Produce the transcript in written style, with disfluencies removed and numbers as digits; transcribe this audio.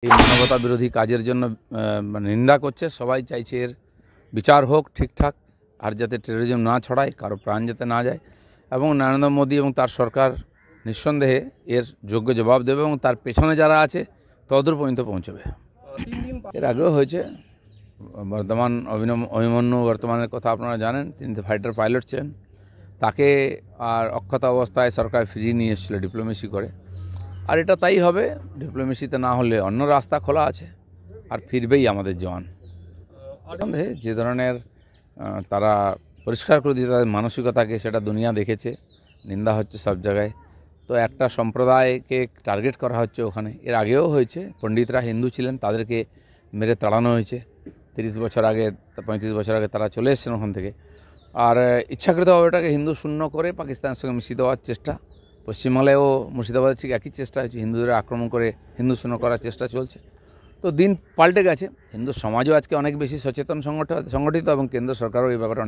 এই মানবতা বিরোধী কাজের জন্য নিন্দা করছে। সবাই চাইছে এর বিচার হোক ঠিকঠাক, আর যাতে টেরোরিজম না ছড়ায়, কারো প্রাণ যাতে না যায়। এবং নরেন্দ্র মোদী এবং তার সরকার নিঃসন্দেহে এর যোগ্য জবাব দেবে এবং তার পেছনে যারা আছে তদূর পর্যন্ত পৌঁছবে। এর আগেও হয়েছে। বর্তমান অভিমন্যু বর্তমানের কথা আপনারা জানেন, তিনি তো ফাইটার পাইলট ছিলেন। তাকে আর অক্ষত অবস্থায় সরকার ফিরিয়ে নিয়ে এসেছিল ডিপ্লোমেসি করে। আর এটা তাই হবে, ডিপ্লোমেসিতে না হলে অন্য রাস্তা খোলা আছে, আর ফিরবেই আমাদের জওয়ান। যে ধরনের তারা পরিষ্কার করে দিতে তাদের মানসিকতাকে, সেটা দুনিয়া দেখেছে। নিন্দা হচ্ছে সব জায়গায়। তো একটা সম্প্রদায়কে টার্গেট করা হচ্ছে ওখানে। এর আগেও হয়েছে, পণ্ডিতরা হিন্দু ছিলেন, তাদেরকে মেরে তাড়ানো হয়েছে 30 বছর আগে, 35 বছর আগে তারা চলে এসেছেন ওখান থেকে। আর ইচ্ছাকৃতভাবে এটাকে হিন্দু শূন্য করে পাকিস্তানের সঙ্গে মিশিয়ে দেওয়ার চেষ্টা। পশ্চিমবাংলায়ও মুর্শিদাবাদের ঠিক একই চেষ্টা হয়েছে, হিন্দুদের আক্রমণ করে হিন্দু শূন্য করার চেষ্টা চলছে। তো দিন পাল্টে গেছে, হিন্দু সমাজও আজকে অনেক বেশি সচেতন সংগঠিত এবং কেন্দ্র সরকারও এই ব্যাপারে